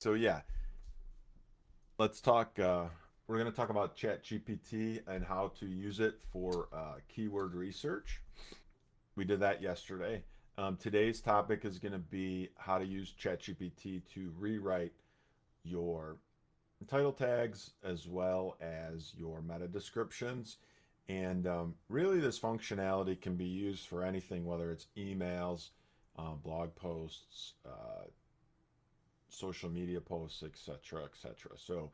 So yeah, let's talk. We're going to talk about ChatGPT and how to use it for keyword research. We did that yesterday. Today's topic is going to be how to use ChatGPT to rewrite your title tags as well as your meta descriptions. And really, this functionality can be used for anything, whether it's emails, blog posts, social media posts, etc., etc. So,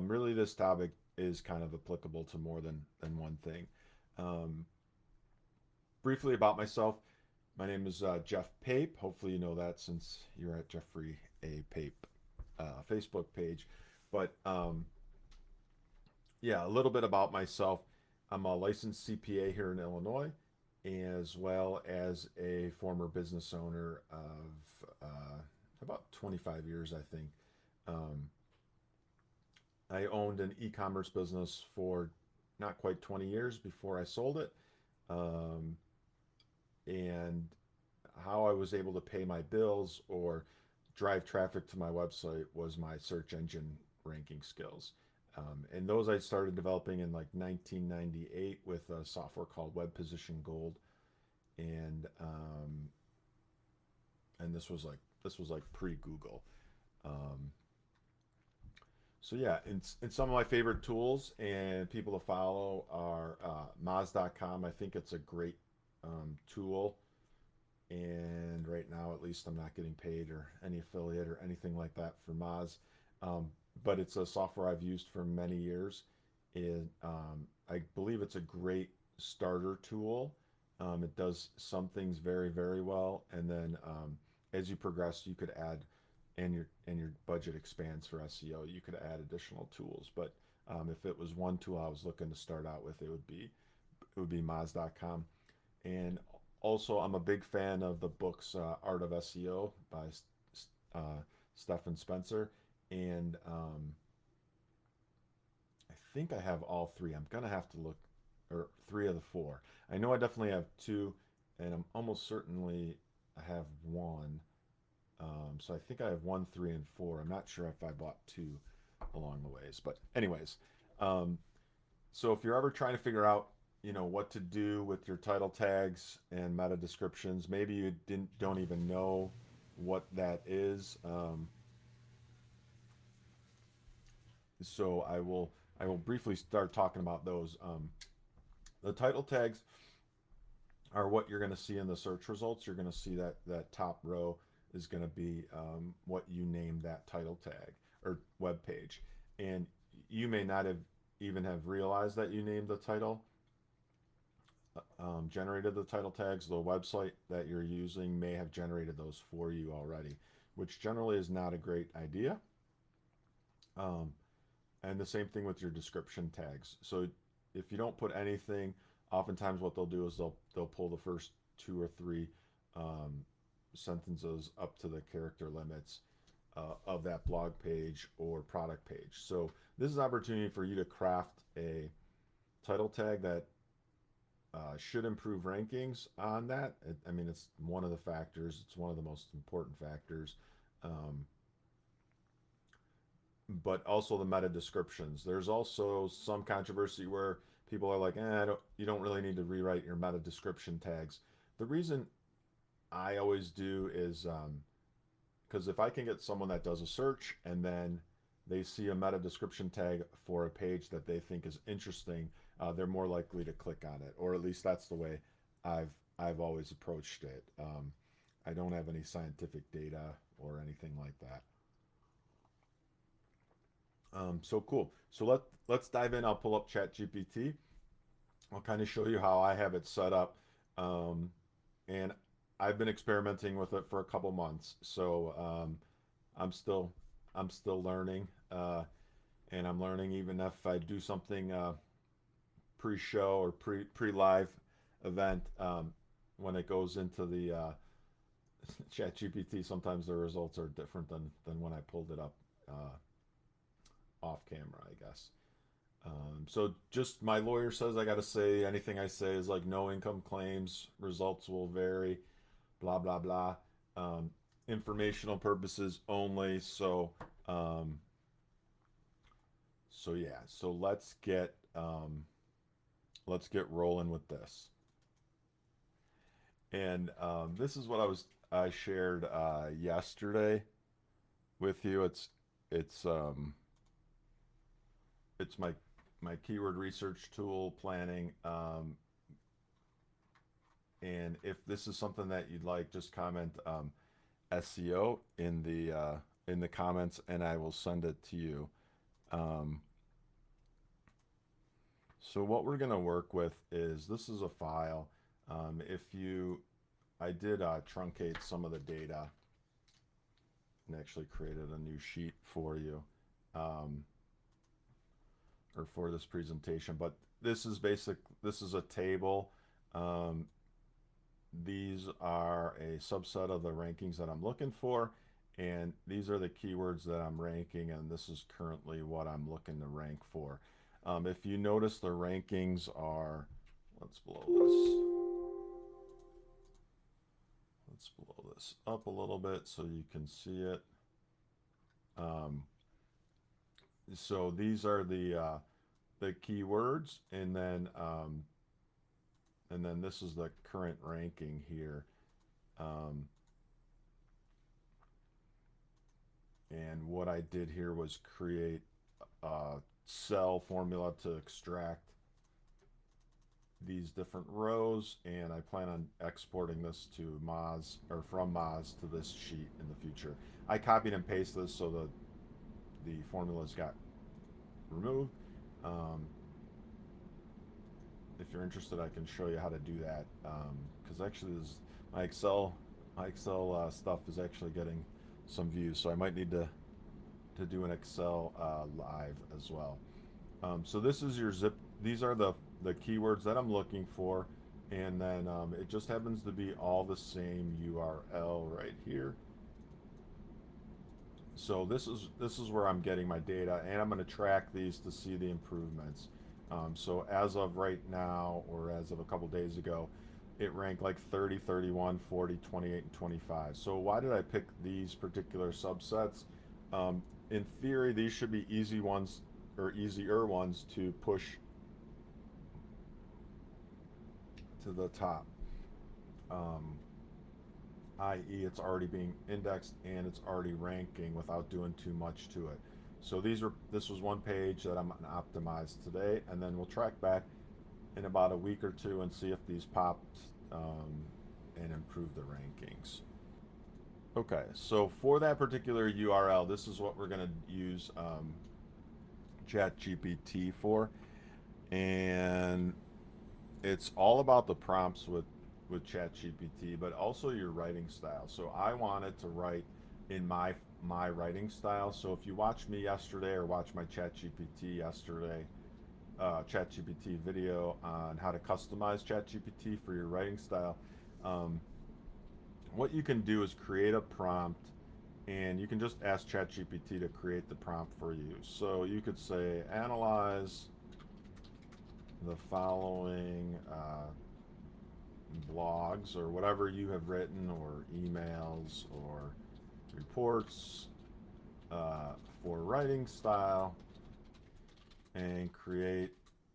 really, this topic is kind of applicable to more than one thing. Um, Briefly about myself, my name is Jeff Pape. Hopefully, you know that since you're at Jeffrey A. Pape Facebook page. But yeah, a little bit about myself. I'm a licensed CPA here in Illinois, as well as a former business owner of about 25 years, I think. Um, I owned an e-commerce business for not quite 20 years before I sold it. Um, and how I was able to pay my bills or drive traffic to my website was my search engine ranking skills. And those I started developing in like 1998 with a software called Web Position Gold, and this was like pre-Google. Um, So yeah, and some of my favorite tools and people to follow are Moz.com. I think it's a great tool. And right now, at least, I'm not getting paid or any affiliate or anything like that for Moz. Um, but it's a software I've used for many years. I believe it's a great starter tool. It does some things very, very well, and then as you progress, you could add, and your budget expands for SEO. You could add additional tools. But if it was one tool I was looking to start out with, it would be Moz.com. And also, I'm a big fan of the books Art of SEO by uh, Stephan Spencer, and I think I have all three. I'm gonna have to look, or three of the four. I know I definitely have two, and I'm almost certainly I have one. So I think I have one, three, and four. I'm not sure if I bought two along the ways, but anyways, um, so if you're ever trying to figure out, what to do with your title tags and meta descriptions, maybe you don't even know what that is. So I will briefly start talking about those. The title tags are what you're going to see in the search results. You're going to see that top row is going to be what you name that title tag or web page, and you may not have even have realized that you named the title, generated the title tags. The website that you're using may have generated those for you already, which generally is not a great idea. Um, and the same thing with your description tags. So if you don't put anything, oftentimes what they'll do is they'll pull the first two or three um, sentences up to the character limits of that blog page or product page. So this is an opportunity for you to craft a title tag that should improve rankings on that. I mean, it's one of the factors. It's one of the most important factors. Um, but also the meta descriptions. There's also some controversy where people are like, you don't really need to rewrite your meta description tags. The reason I always do is because if I can get someone that does a search and then they see a meta description tag for a page that they think is interesting, they're more likely to click on it, or at least that's the way I've I've always approached it. I don't have any scientific data or anything like that. So cool. So let's dive in. I'll pull up ChatGPT. I'll kind of show you how I have it set up, um, and I've been experimenting with it for a couple months. So I'm still I'm still learning, and I'm learning even if I do something pre-show or pre-live event, when it goes into the ChatGPT. Sometimes the results are different than when I pulled it up off camera, I guess. So just my lawyer says I got to say anything I say is like no income claims, results will vary, blah blah blah. Um, Informational purposes only. So Um, so yeah, so let's get rolling with this. And this is what I shared yesterday with you. It's um, it's my keyword research tool planning. And if this is something that you'd like, just comment SEO in the comments, and I will send it to you. Um, so what we're gonna work with is this is a file. If you, I did truncate some of the data and actually created a new sheet for you, um, or for this presentation. But this is a table. Um, these are a subset of the rankings that I'm looking for, and these are the keywords that I'm ranking, and this is currently what I'm looking to rank for. If you notice, the rankings are, let's blow let's blow this up a little bit so you can see it. Um, so these are the keywords, and then this is the current ranking here. Um, and what I did here was create a cell formula to extract these different rows, and I plan on exporting this to Moz, or from Moz to this sheet in the future. I copied and pasted this so the formulas got removed. If you're interested, I can show you how to do that, because actually this, my Excel stuff is actually getting some views, so I might need to do an Excel live as well. So this is your zip. These are the keywords that I'm looking for, and then it just happens to be all the same URL right here. So this is where I'm getting my data, and I'm going to track these to see the improvements. So as of right now, or as of a couple days ago, it ranked like 30, 31, 40, 28, and 25. So why did I pick these particular subsets? In theory, these should be easy ones or easier ones to push to the top. Um, i.e., it's already being indexed and it's already ranking without doing too much to it. So this was one page that I'm gonna optimize today, and then we'll track back in about a week or two and see if these popped and improve the rankings. Okay, so for that particular URL, this is what we're gonna use ChatGPT for, and it's all about the prompts with ChatGPT, but also your writing style. So I wanted to write in my writing style. So if you watched me yesterday or watched my ChatGPT video on how to customize ChatGPT for your writing style, um, what you can do is create a prompt, and you can just ask ChatGPT to create the prompt for you. So you could say, analyze the following blogs or whatever you have written, or emails or reports for writing style, and create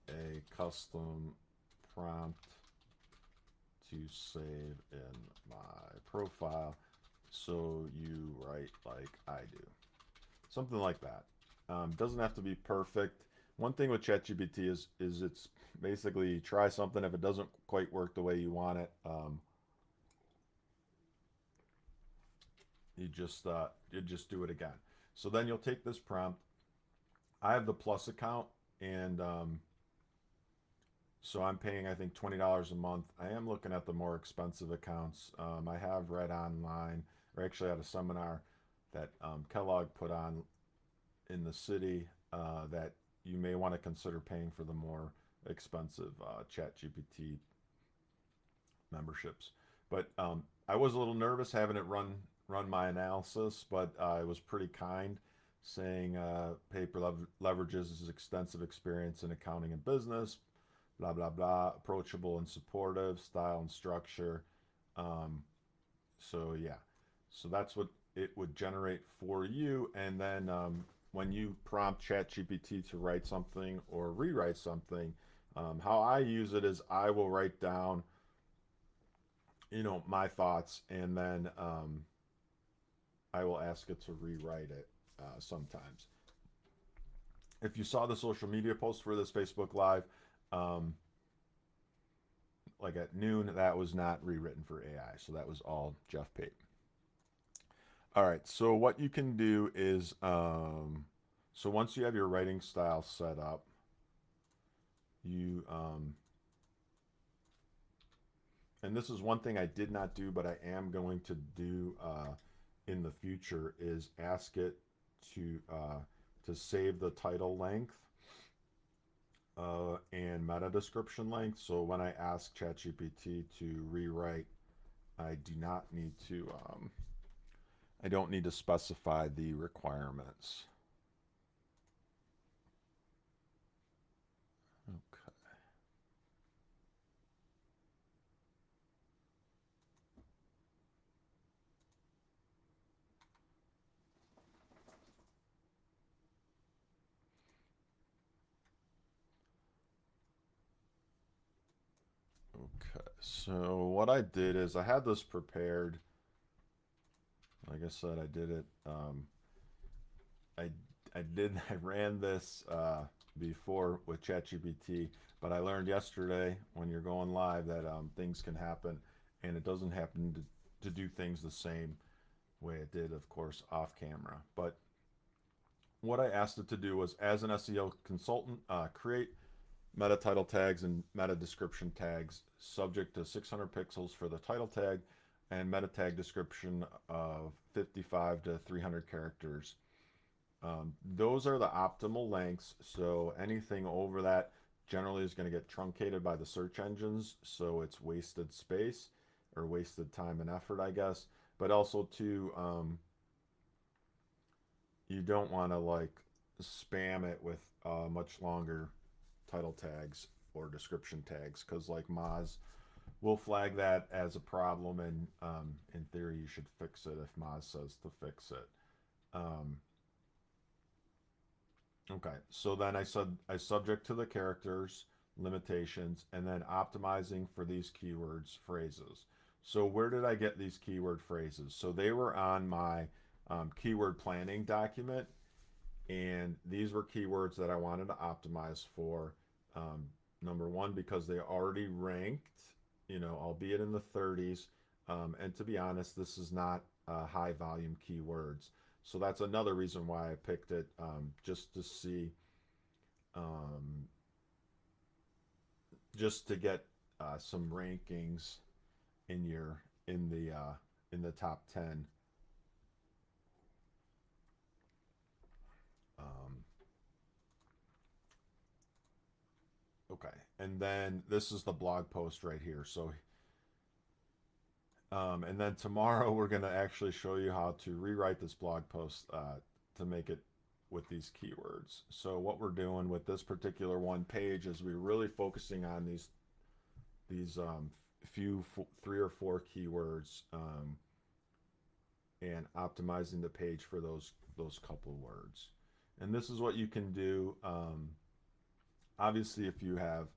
a custom prompt to save in my profile so you write like I do. Something like that. Doesn't have to be perfect. One thing with ChatGPT is it's basically try something. If it doesn't quite work the way you want it, you just do it again. So then you'll take this prompt. I have the Plus account, and so I'm paying, I think, $20 a month. I am looking at the more expensive accounts. I have read online, or actually at a seminar that Kellogg put on in the city, that you may want to consider paying for the more expensive ChatGPT memberships. But I was a little nervous having it run my analysis, but it was pretty kind, saying Paper leverages his extensive experience in accounting and business, blah blah blah, approachable and supportive, style and structure. So yeah, so it would generate for you, and then when you prompt ChatGPT to write something or rewrite something, how I use it is I will write down, my thoughts, and then I will ask it to rewrite it sometimes. If you saw the social media post for this Facebook Live, um, like at noon, that was not rewritten for AI. So that was all Jeff Pate. All right. So what you can do is, so once you have your writing style set up, you, and this is one thing I did not do, but I am going to do in the future, is ask it to save the title length and meta description length. So when I ask ChatGPT to rewrite, I do not need to. I don't need to specify the requirements. Okay. Okay. So what I did is I had this prepared. Like I said, I did it. I I ran this before with ChatGPT, but I learned yesterday when you're going live that things can happen, and it doesn't happen to do things the same way it did, of course, off camera. But what I asked it to do was, as an SEO consultant, create meta title tags and meta description tags subject to 600 pixels for the title tag and meta tag description of 55 to 300 characters. Those are the optimal lengths. So anything over that generally is going to get truncated by the search engines. So it's wasted space or wasted time and effort, I guess. But also, too, you don't want to like spam it with much longer title tags or description tags, because like Moz will flag that as a problem, and in theory you should fix it if Moz says to fix it. Um, okay, so then I said I subject to the characters limitations and then optimizing for these keywords phrases. So where did I get these keyword phrases? So they were on my keyword planning document, and these were keywords that I wanted to optimize for. Um, Number one, because they already ranked, albeit in the 30s. And to be honest, this is not high volume keywords. So that's another reason why I picked it, just to see, um, just to get some rankings in your in the top 10. Um, okay, and then this is the blog post right here. So and then tomorrow we're going to actually show you how to rewrite this blog post to make it with these keywords. So what we're doing with this particular one page is we're really focusing on these three or four keywords, and optimizing the page for those couple words. And this is what you can do. Obviously, if you have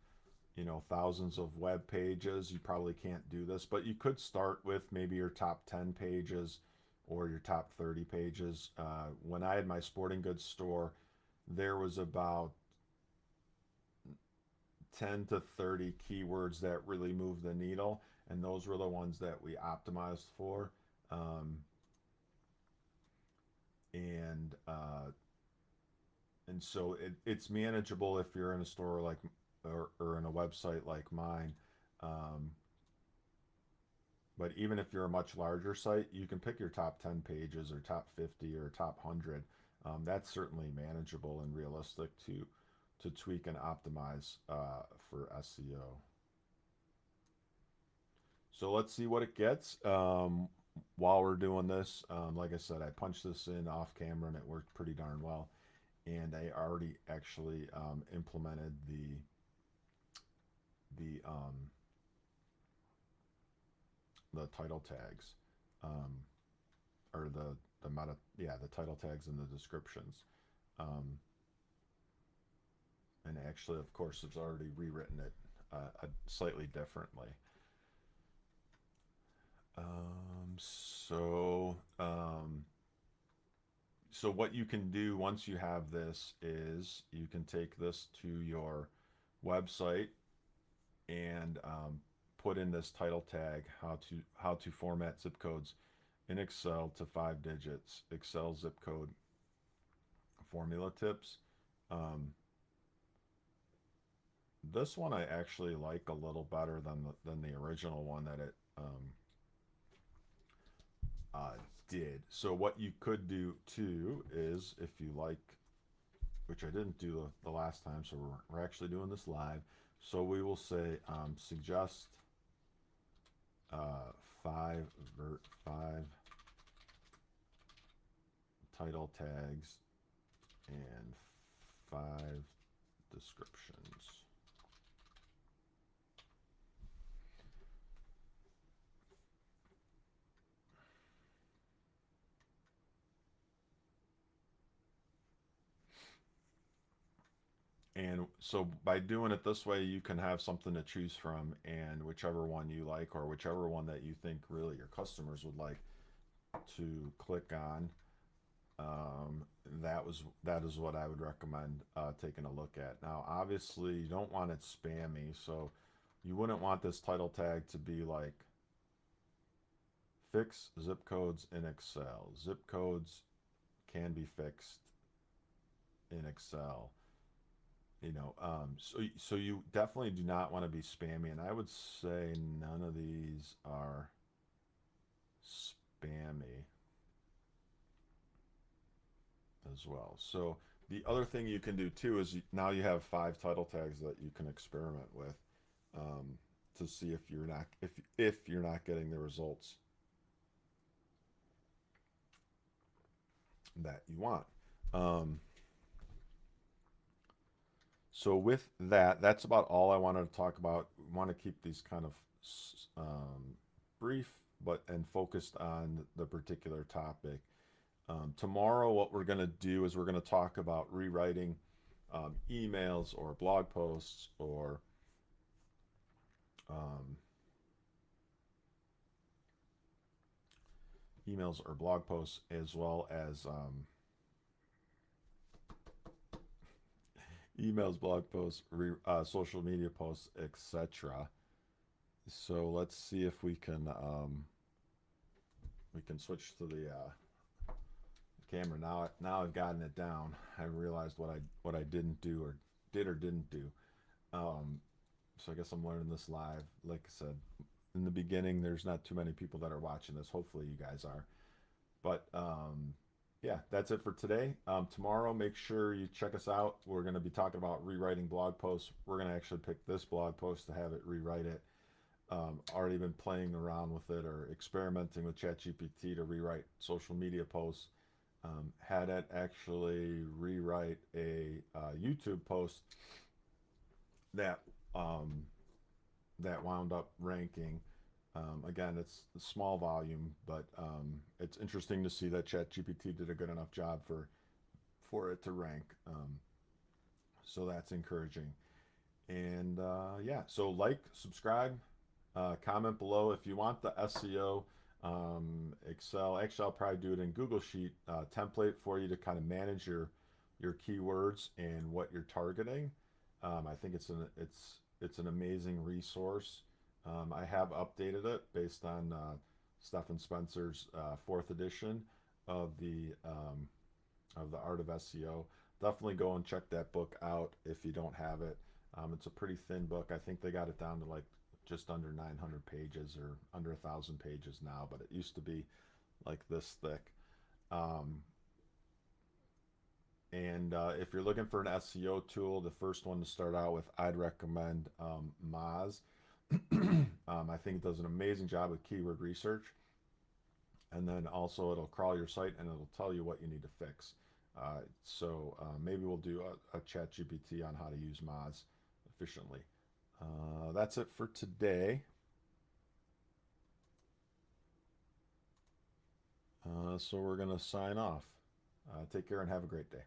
thousands of web pages, you probably can't do this, but you could start with maybe your top 10 pages or your top 30 pages. When I had my sporting goods store, there was about 10 to 30 keywords that really moved the needle, and those were the ones that we optimized for. Um, and and so it's manageable if you're in a store like, or in a website like mine. Um, but even if you're a much larger site, you can pick your top 10 pages or top 50 or top 100. That's certainly manageable and realistic to tweak and optimize for SEO. So let's see what it gets. While we're doing this, like I said, I punched this in off camera and it worked pretty darn well. And I already actually implemented the um, the title tags, um, or the meta, yeah, the title tags and the descriptions. Um, and actually, of course, it's already rewritten it slightly differently. Um, so, um, so what you can do once you have this is you can take this to your website and put in this title tag, how to format zip codes in Excel to 5 digits, Excel zip code formula tips. Um, this one I actually like a little better than the original one that it uh, did. So what you could do too is, if you like, which I didn't do the last time, so we're actually doing this live. So we will say suggest uh, five title tags and 5 descriptions. And so by doing it this way, you can have something to choose from, and whichever one you like, or whichever one that you think really your customers would like to click on, that is what I would recommend taking a look at. Now, obviously, you don't want it spammy, so you wouldn't want this title tag to be like fix zip codes in Excel. Zip codes can be fixed in Excel. So you definitely do not want to be spammy, and I would say none of these are spammy as well. So the other thing you can do too is now you have 5 title tags that you can experiment with um, to see if you're not getting the results that you want. Um, so with that, that's about all I wanted to talk about. We want to keep these kind of brief, but and focused on the particular topic. Tomorrow, what we're going to do is we're going to talk about rewriting emails or blog posts or um, blog posts, as well as emails, blog posts, social media posts, etc. So let's see if we can switch to the camera now. Now I've gotten it down. I realized what I didn't do or didn't do. Um, so I guess I'm learning this live. Like I said in the beginning, there's not too many people that are watching this. Hopefully, you guys are. But yeah, that's it for today. Tomorrow, make sure you check us out. We're going to be talking about rewriting blog posts. We're going to actually pick this blog post to have it rewrite it. Already been playing around with it or experimenting with ChatGPT to rewrite social media posts. Had it actually rewrite a YouTube post that um, that wound up ranking. Again, it's a small volume, but it's interesting to see that ChatGPT did a good enough job for it to rank. So that's encouraging. And yeah, so like, subscribe, comment below if you want the SEO Excel. Actually, I'll probably do it in Google Sheet template for you to kind of manage your keywords and what you're targeting. I think it's an amazing resource. I have updated it based on Stephan Spencer's 4th edition of the Art of SEO. Definitely go and check that book out if you don't have it. It's a pretty thin book. I think they got it down to like just under 900 pages or under 1,000 pages now, but it used to be like this thick. Um, and if you're looking for an SEO tool, the first one to start out with, I'd recommend Moz. I think it does an amazing job with keyword research. And then also it'll crawl your site and it'll tell you what you need to fix. Maybe we'll do a chat GPT on how to use Moz efficiently. That's it for today. So we're going to sign off. Take care and have a great day.